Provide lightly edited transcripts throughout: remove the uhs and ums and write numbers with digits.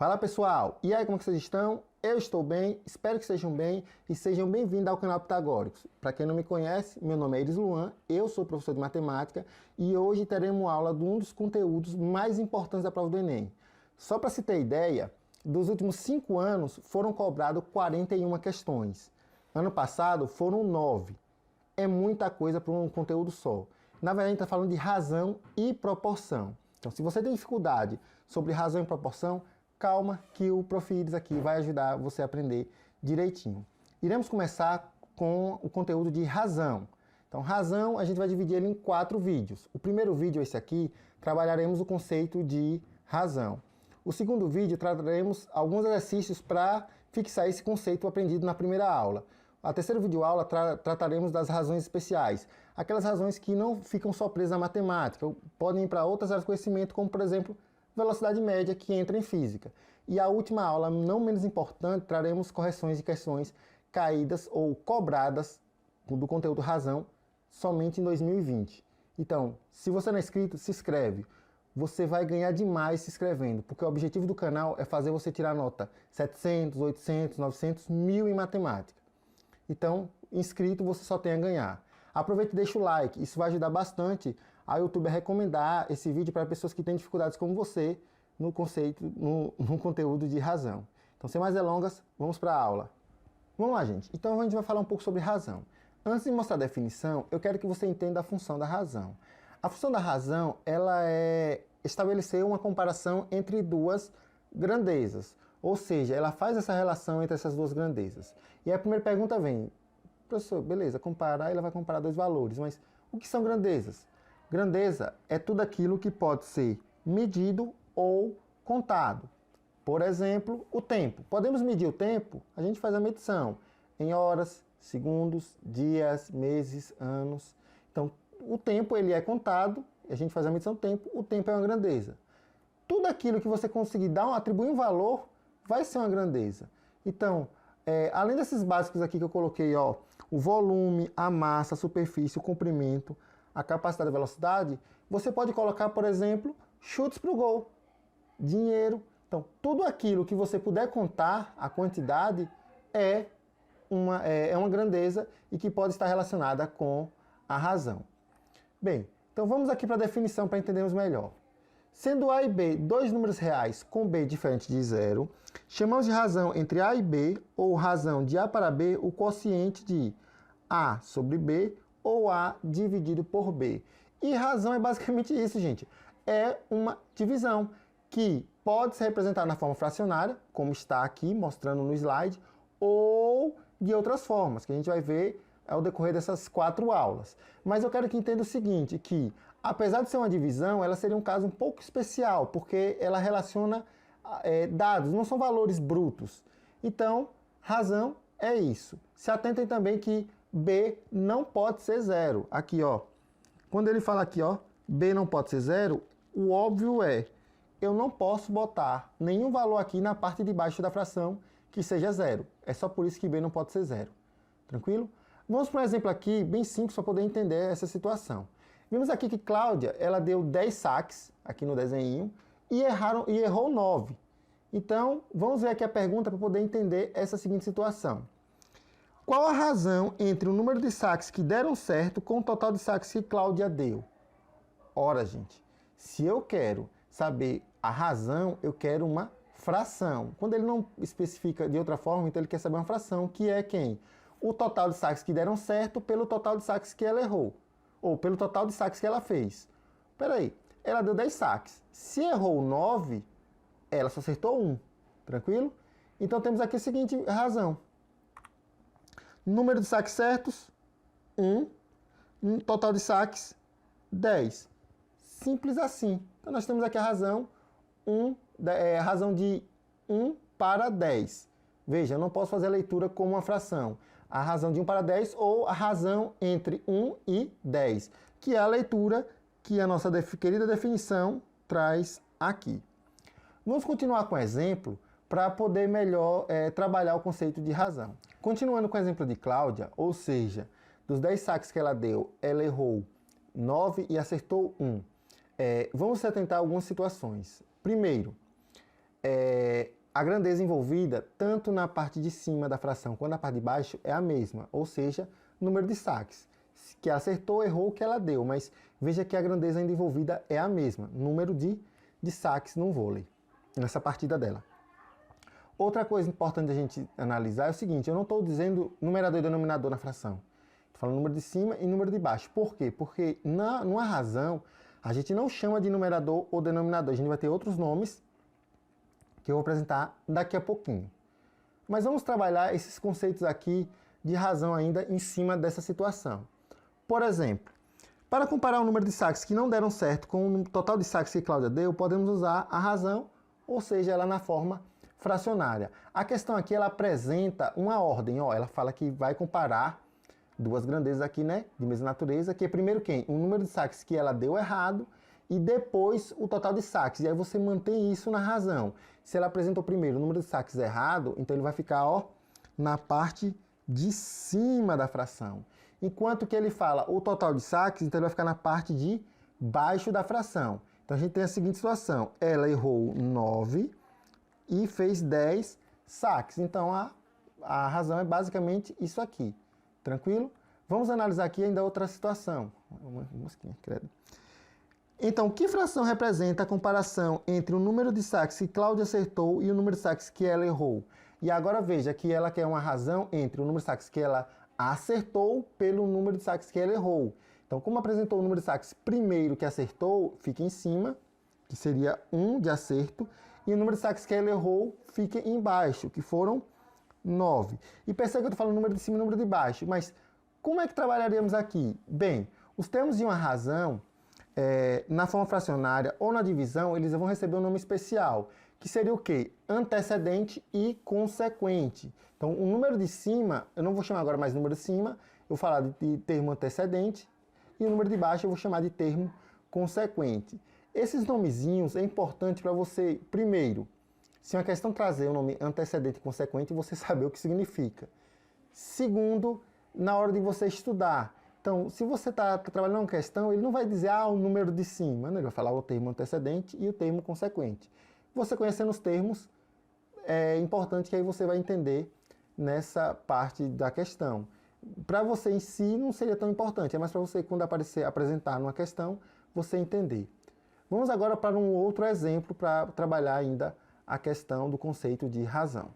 Fala pessoal, e aí como que vocês estão? Eu estou bem, espero que estejam bem e sejam bem-vindos ao canal Pitagóricos. Para quem não me conhece, meu nome é Iris Luan, eu sou professor de matemática e hoje teremos aula de um dos conteúdos mais importantes da prova do Enem. Só para se ter ideia, dos últimos 5 anos foram cobrados 41 questões. Ano passado foram 9. É muita coisa para um conteúdo só. Na verdade, a gente está falando de razão e proporção. Então, se você tem dificuldade sobre razão e proporção, calma que o Prof. Iris aqui vai ajudar você a aprender direitinho. Iremos começar com o conteúdo de razão. Então, razão, a gente vai dividir ele em 4 vídeos. O primeiro vídeo, esse aqui, trabalharemos o conceito de razão. O segundo vídeo, trataremos alguns exercícios para fixar esse conceito aprendido na primeira aula. A terceira videoaula trataremos das razões especiais, aquelas razões que não ficam só presas à matemática, podem ir para outras áreas de conhecimento, como por exemplo, velocidade média, que entra em física. E a última aula, não menos importante, traremos correções de questões caídas ou cobradas do conteúdo razão somente em 2020. Então, se você não é inscrito, se inscreve. Você vai ganhar demais se inscrevendo, porque o objetivo do canal é fazer você tirar nota 700, 800, 900, 1000 em matemática. Então, inscrito você só tem a ganhar. Aproveita e deixa o like, isso vai ajudar bastante a YouTube a recomendar esse vídeo para pessoas que têm dificuldades como você no conteúdo de razão. Então, sem mais delongas, vamos para a aula. Vamos lá, gente. Então, a gente vai falar um pouco sobre razão. Antes de mostrar a definição, eu quero que você entenda a função da razão. A função da razão, ela é estabelecer uma comparação entre duas grandezas. Ou seja, ela faz essa relação entre essas duas grandezas. E a primeira pergunta vem, professor, beleza, comparar, ela vai comparar dois valores, mas o que são grandezas? Grandeza é tudo aquilo que pode ser medido ou contado. Por exemplo, o tempo. Podemos medir o tempo? A gente faz a medição em horas, segundos, dias, meses, anos. Então, o tempo ele é contado, a gente faz a medição do tempo, o tempo é uma grandeza. Tudo aquilo que você conseguir atribuir um valor, vai ser uma grandeza. Então, além desses básicos aqui que eu coloquei, ó, o volume, a massa, a superfície, o comprimento, a capacidade e a velocidade, você pode colocar, por exemplo, chutes para o gol, dinheiro. Então, tudo aquilo que você puder contar, a quantidade, é uma grandeza e que pode estar relacionada com a razão. Bem, então vamos aqui para a definição para entendermos melhor. Sendo A e B dois números reais com B diferente de zero, chamamos de razão entre A e B, ou razão de A para B, o quociente de A sobre B, ou A dividido por B. E razão é basicamente isso, gente. É uma divisão que pode ser representada na forma fracionária, como está aqui mostrando no slide, ou de outras formas, que a gente vai ver ao decorrer dessas 4 aulas. Mas eu quero que entenda o seguinte, que apesar de ser uma divisão, ela seria um caso um pouco especial, porque ela relaciona dados, não são valores brutos. Então, razão é isso. Se atentem também que B não pode ser zero. Aqui, ó. Quando ele fala aqui, ó, B não pode ser zero, o óbvio é, eu não posso botar nenhum valor aqui na parte de baixo da fração que seja zero. É só por isso que B não pode ser zero. Tranquilo? Vamos para um exemplo aqui, bem simples, para poder entender essa situação. Vimos aqui que Cláudia, ela deu 10 saques, aqui no desenho, e errou 9. Então, vamos ver aqui a pergunta para poder entender essa seguinte situação. Qual a razão entre o número de saques que deram certo com o total de saques que Cláudia deu? Ora, gente, se eu quero saber a razão, eu quero uma fração. Quando ele não especifica de outra forma, então ele quer saber uma fração, que é quem? O total de saques que deram certo pelo total de saques que ela errou. Ou pelo total de saques que ela fez. Espera aí, ela deu 10 saques. Se errou 9, ela só acertou 1. Tranquilo? Então temos aqui a seguinte razão. Número de saques certos, 1. Total de saques, 10. Simples assim. Então nós temos aqui a razão, a razão de 1 para 10. Veja, eu não posso fazer a leitura como uma fração. A razão de 1 para 10 ou a razão entre 1 e 10, que é a leitura que a nossa querida definição traz aqui. Vamos continuar com o exemplo para poder melhor trabalhar o conceito de razão. Continuando com o exemplo de Cláudia, ou seja, dos 10 saques que ela deu, ela errou 9 e acertou 1. Vamos se atentar a algumas situações. Primeiro, a grandeza envolvida, tanto na parte de cima da fração quanto na parte de baixo, é a mesma, ou seja, número de saques. Que ela acertou, errou o que ela deu, mas veja que a grandeza ainda envolvida é a mesma, número de saques no vôlei, nessa partida dela. Outra coisa importante a gente analisar é o seguinte, eu não estou dizendo numerador e denominador na fração. Estou falando número de cima e número de baixo. Por quê? Porque numa razão, a gente não chama de numerador ou denominador. A gente vai ter outros nomes que eu vou apresentar daqui a pouquinho. Mas vamos trabalhar esses conceitos aqui de razão ainda em cima dessa situação. Por exemplo, para comparar o número de saques que não deram certo com o total de saques que Cláudia deu, podemos usar a razão, ou seja, ela na forma fracionária. A questão aqui, ela apresenta uma ordem, ó, ela fala que vai comparar duas grandezas aqui, né, de mesma natureza, que é primeiro quem? O número de saques que ela deu errado e depois o total de saques. E aí você mantém isso na razão. Se ela apresentou primeiro o número de saques errado, então ele vai ficar, ó, na parte de cima da fração. Enquanto que ele fala o total de saques, então ele vai ficar na parte de baixo da fração. Então a gente tem a seguinte situação, ela errou 9 e fez 10 saques. Então a razão é basicamente isso aqui. Tranquilo? Vamos analisar aqui ainda outra situação. Então, que fração representa a comparação entre o número de saques que Cláudia acertou e o número de saques que ela errou? E agora veja que ela quer uma razão entre o número de saques que ela acertou pelo número de saques que ela errou. Então, como apresentou o número de saques primeiro que acertou, fica em cima, que seria 1 de acerto, e o número de saques que ela errou fica embaixo, que foram 9. E percebe que eu estou falando número de cima e número de baixo, mas como é que trabalharíamos aqui? Bem, os termos de uma razão, na forma fracionária ou na divisão, eles vão receber um nome especial, que seria o quê? Antecedente e consequente. Então, o número de cima, eu não vou chamar agora mais número de cima, eu vou falar de termo antecedente, e o número de baixo eu vou chamar de termo consequente. Esses nomezinhos é importante para você, primeiro, se uma questão trazer o nome antecedente e consequente, você saber o que significa. Segundo, na hora de você estudar. Então, se você está trabalhando uma questão, ele não vai dizer o número de cima, né? Ele vai falar o termo antecedente e o termo consequente. Você conhecendo os termos, é importante que aí você vai entender nessa parte da questão. Para você em si não seria tão importante, é mais para você quando apresentar numa questão, você entender. Vamos agora para um outro exemplo para trabalhar ainda a questão do conceito de razão.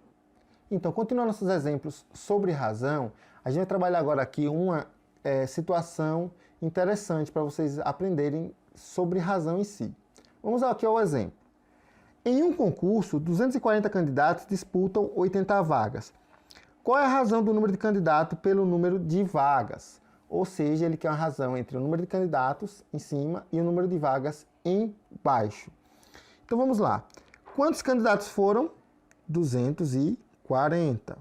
Então, continuando nossos exemplos sobre razão, a gente vai trabalhar agora aqui uma situação interessante para vocês aprenderem sobre razão em si. Vamos aqui ao exemplo. Em um concurso, 240 candidatos disputam 80 vagas. Qual é a razão do número de candidatos pelo número de vagas? Ou seja, ele quer uma razão entre o número de candidatos em cima e o número de vagas embaixo. Então vamos lá. Quantos candidatos foram? 240.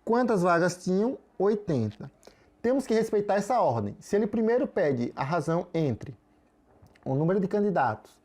Quantas vagas tinham? 80. Temos que respeitar essa ordem. Se ele primeiro pede a razão entre o número de candidatos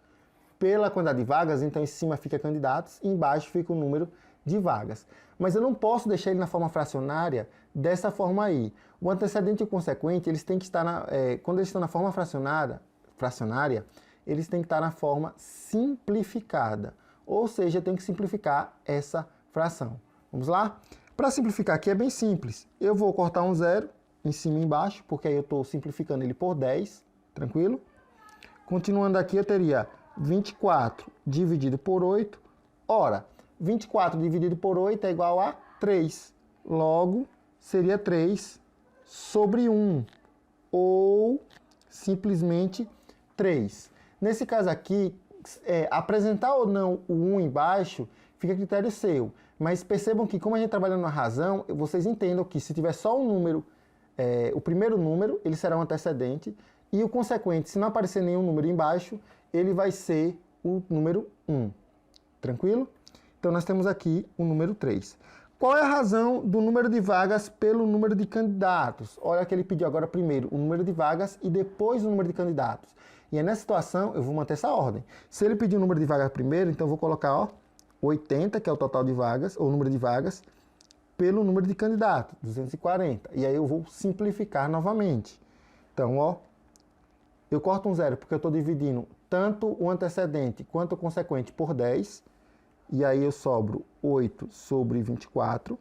pela quantidade de vagas, então em cima fica candidatos e embaixo fica o número de vagas. Mas eu não posso deixar ele na forma fracionária dessa forma aí. O antecedente e o consequente, eles têm que estar quando eles estão na forma fracionária, eles têm que estar na forma simplificada. Ou seja, tem que simplificar essa fração. Vamos lá? Para simplificar aqui é bem simples. Eu vou cortar um zero em cima e embaixo, porque aí eu estou simplificando ele por 10, tranquilo? Continuando aqui, eu teria 24 dividido por 8. Ora, 24 dividido por 8 é igual a 3. Logo, seria 3 sobre 1. Ou simplesmente 3. Nesse caso aqui, apresentar ou não o 1 embaixo fica a critério seu. Mas percebam que, como a gente trabalha na razão, vocês entendam que se tiver só um número, o primeiro número, ele será um antecedente. E o consequente, se não aparecer nenhum número embaixo, ele vai ser o número 1. Tranquilo? Então, nós temos aqui o número 3. Qual é a razão do número de vagas pelo número de candidatos? Olha que ele pediu agora primeiro o número de vagas e depois o número de candidatos. E aí, nessa situação, eu vou manter essa ordem. Se ele pedir o número de vagas primeiro, então eu vou colocar 80, que é o total de vagas, ou o número de vagas, pelo número de candidatos, 240. E aí eu vou simplificar novamente. Então, eu corto um zero porque eu estou dividindo tanto o antecedente quanto o consequente por 10. e aí eu sobro 8 sobre 24,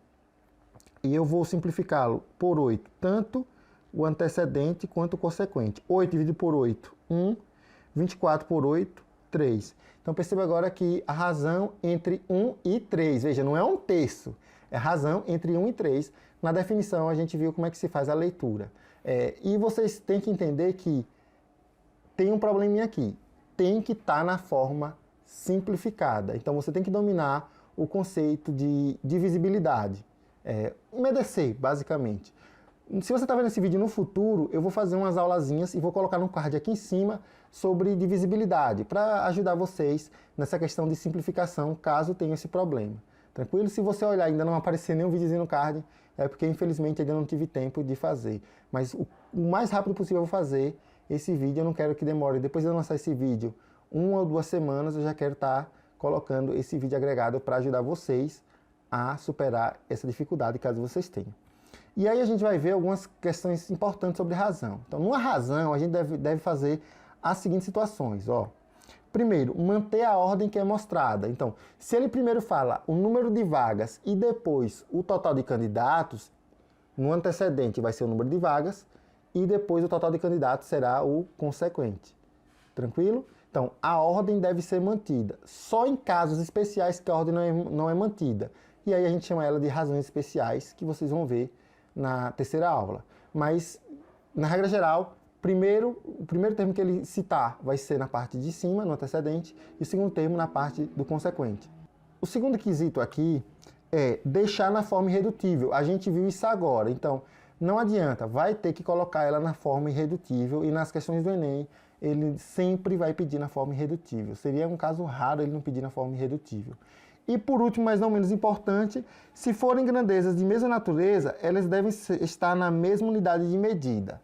e eu vou simplificá-lo por 8, tanto o antecedente quanto o consequente. 8 dividido por 8, 1, 24 por 8, 3. Então perceba agora que a razão entre 1 e 3, veja, não é 1/3, é a razão entre 1 e 3. Na definição a gente viu como é que se faz a leitura. E vocês têm que entender que tem um probleminha aqui, tem que estar na forma simplificada. Então você tem que dominar o conceito de divisibilidade. Um EDC, basicamente. Se você está vendo esse vídeo no futuro, eu vou fazer umas aulazinhas e vou colocar no card aqui em cima sobre divisibilidade, para ajudar vocês nessa questão de simplificação, caso tenha esse problema. Tranquilo? Se você olhar e ainda não aparecer nenhum videozinho no card, é porque infelizmente ainda não tive tempo de fazer. Mas o mais rápido possível eu vou fazer esse vídeo, eu não quero que demore. Depois de eu lançar esse vídeo, 1 ou 2 semanas, eu já quero estar colocando esse vídeo agregado para ajudar vocês a superar essa dificuldade, caso vocês tenham. E aí a gente vai ver algumas questões importantes sobre razão. Então, numa razão, a gente deve fazer as seguintes situações. Primeiro, manter a ordem que é mostrada. Então, se ele primeiro fala o número de vagas e depois o total de candidatos, no antecedente vai ser o número de vagas e depois o total de candidatos será o consequente. Tranquilo? Então, a ordem deve ser mantida. Só em casos especiais que a ordem não é mantida. E aí a gente chama ela de razões especiais, que vocês vão ver na terceira aula. Mas, na regra geral, o primeiro termo que ele citar vai ser na parte de cima, no antecedente, e o segundo termo na parte do consequente. O segundo quesito aqui é deixar na forma irredutível. A gente viu isso agora, então não adianta, vai ter que colocar ela na forma irredutível, e nas questões do Enem ele sempre vai pedir na forma irredutível. Seria um caso raro ele não pedir na forma irredutível. E por último, mas não menos importante, se forem grandezas de mesma natureza, elas devem estar na mesma unidade de medida.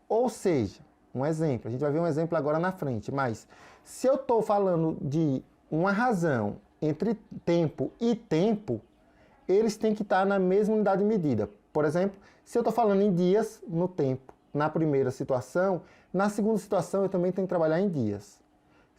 Ou seja, um exemplo, a gente vai ver um exemplo agora na frente, mas se eu estou falando de uma razão entre tempo e tempo, eles têm que estar na mesma unidade de medida. Por exemplo, se eu estou falando em dias no tempo, na primeira situação, na segunda situação eu também tenho que trabalhar em dias.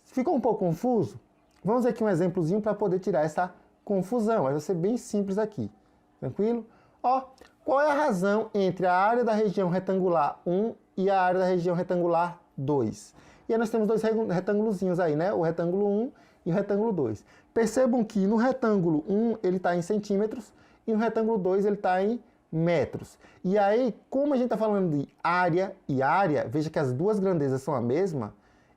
Ficou um pouco confuso? Vamos ver aqui um exemplozinho para poder tirar essa confusão. Vai ser bem simples aqui. Tranquilo? Qual é a razão entre a área da região retangular 1 e a área da região retangular 2? E aí nós temos dois retângulozinhos aí, né? O retângulo 1 e o retângulo 2. Percebam que no retângulo 1 ele está em centímetros e no retângulo 2 ele está em metros. E aí, como a gente está falando de área e área, veja que as duas grandezas são a mesma.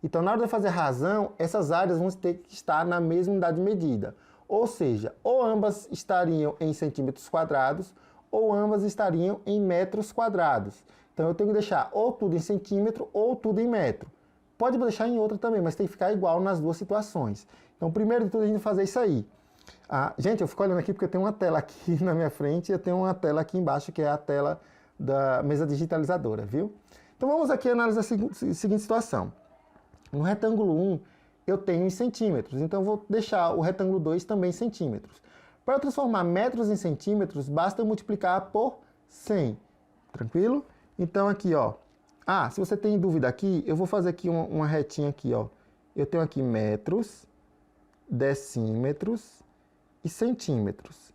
Então, na hora de fazer razão, essas áreas vão ter que estar na mesma unidade de medida. Ou seja, ou ambas estariam em centímetros quadrados, ou ambas estariam em metros quadrados. Então, eu tenho que deixar ou tudo em centímetro, ou tudo em metro. Pode deixar em outra também, mas tem que ficar igual nas duas situações. Então, primeiro de tudo, a gente vai fazer isso aí. Gente, eu fico olhando aqui porque eu tenho uma tela aqui na minha frente e eu tenho uma tela aqui embaixo, que é a tela da mesa digitalizadora, viu? Então, vamos aqui analisar a seguinte situação. No retângulo 1, eu tenho em centímetros, então eu vou deixar o retângulo 2 também em centímetros. Para eu transformar metros em centímetros, basta eu multiplicar por 100. Tranquilo? Então aqui, se você tem dúvida aqui, eu vou fazer aqui uma retinha aqui, Eu tenho aqui metros, decímetros e centímetros.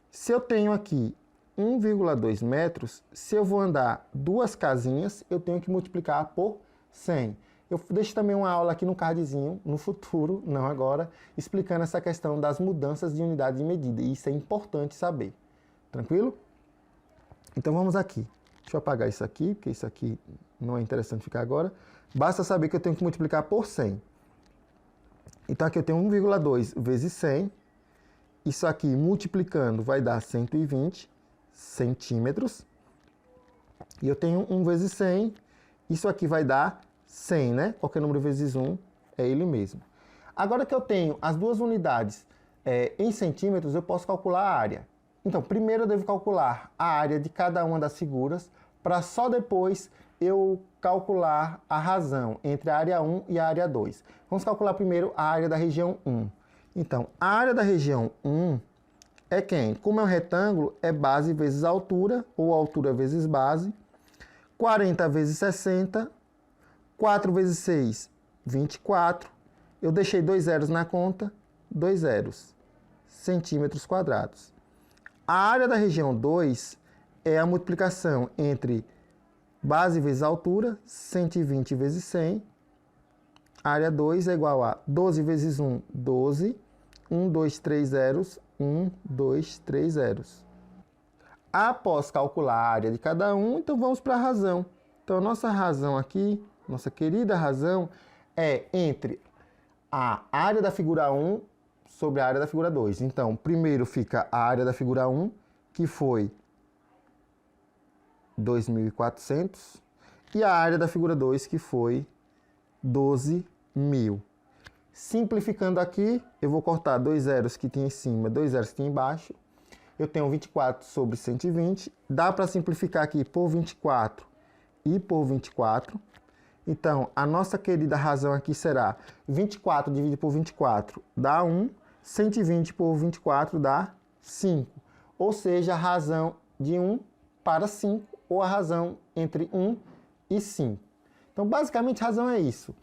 Se eu tenho aqui 1,2 metros, se eu vou andar 2 casinhas, eu tenho que multiplicar por 100. Eu deixo também uma aula aqui no cardzinho, no futuro, não agora, explicando essa questão das mudanças de unidade de medida. E isso é importante saber. Tranquilo? Então vamos aqui. Deixa eu apagar isso aqui, porque isso aqui não é interessante ficar agora. Basta saber que eu tenho que multiplicar por 100. Então aqui eu tenho 1,2 vezes 100. Isso aqui multiplicando vai dar 120 centímetros. E eu tenho 1 vezes 100. Isso aqui vai dar 100, né? Qualquer número vezes 1 é ele mesmo. Agora que eu tenho as duas unidades em centímetros, eu posso calcular a área. Então, primeiro eu devo calcular a área de cada uma das figuras, para só depois eu calcular a razão entre a área 1 e a área 2. Vamos calcular primeiro a área da região 1. Então, a área da região 1 é quem? Como é um retângulo, é base vezes altura, ou altura vezes base. 40 vezes 60, 4 vezes 6, 24. Eu deixei 2 zeros na conta, 2 zeros, centímetros quadrados. A área da região 2 é a multiplicação entre base vezes altura, 120 vezes 100. A área 2 é igual a 12 vezes 1, 12. 1, 2, 3 zeros, 1, 2, 3 zeros. Após calcular a área de cada um, então vamos para a razão. Então, a nossa razão aqui, nossa querida razão, é entre a área da figura 1 sobre a área da figura 2. Então, primeiro fica a área da figura 1, que foi 2.400, e a área da figura 2, que foi 12.000. Simplificando aqui, eu vou cortar 2 zeros que tem em cima, 2 zeros que tem embaixo. Eu tenho 24 sobre 120. Dá para simplificar aqui por 24 e por 24. Então, a nossa querida razão aqui será 24 dividido por 24 dá 1. 120 por 24 dá 5. Ou seja, a razão de 1 para 5, ou a razão entre 1 e 5. Então, basicamente, a razão é isso.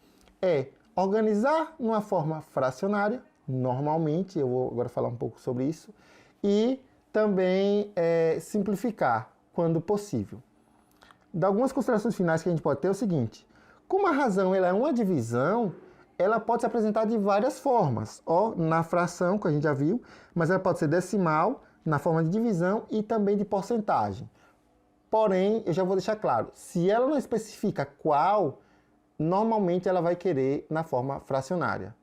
É organizar numa forma fracionária, normalmente, eu vou agora falar um pouco sobre isso, e também simplificar quando possível. De algumas considerações finais que a gente pode ter é o seguinte: como a razão ela é uma divisão, ela pode se apresentar de várias formas, na fração, que a gente já viu, mas ela pode ser decimal, na forma de divisão e também de porcentagem. Porém, eu já vou deixar claro, se ela não especifica qual, normalmente ela vai querer na forma fracionária.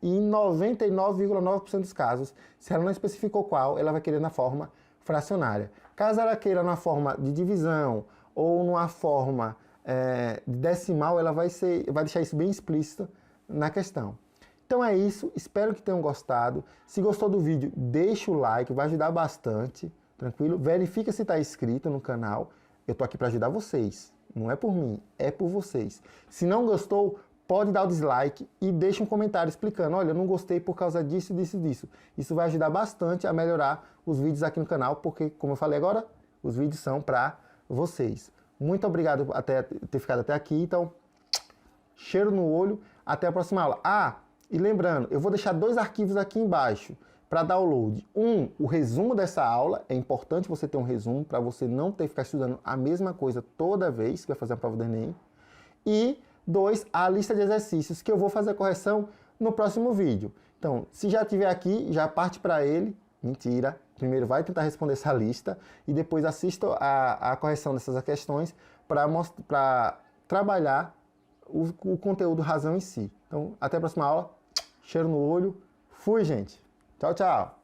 E em 99,9% dos casos, se ela não especificou qual, ela vai querer na forma fracionária. Caso ela queira na forma de divisão ou numa forma decimal, ela vai deixar isso bem explícito na questão. Então é isso, espero que tenham gostado. Se gostou do vídeo, deixa o like, vai ajudar bastante, tranquilo? Verifica se está inscrito no canal, eu tô aqui para ajudar vocês. Não é por mim, é por vocês. Se não gostou, pode dar o dislike e deixa um comentário explicando: olha, eu não gostei por causa disso, disso, disso. Isso vai ajudar bastante a melhorar os vídeos aqui no canal, porque, como eu falei agora, os vídeos são para vocês. Muito obrigado por ter ficado até aqui. Então, cheiro no olho. Até a próxima aula. E lembrando, eu vou deixar 2 arquivos aqui embaixo para download. O resumo dessa aula. É importante você ter um resumo para você não ter que ficar estudando a mesma coisa toda vez que vai fazer a prova do Enem. E 2, a lista de exercícios, que eu vou fazer a correção no próximo vídeo. Então, se já tiver aqui, já parte para ele. Mentira. Primeiro vai tentar responder essa lista e depois assista a correção dessas questões para trabalhar o conteúdo razão em si. Então, até a próxima aula. Cheiro no olho. Fui, gente. Tchau, tchau.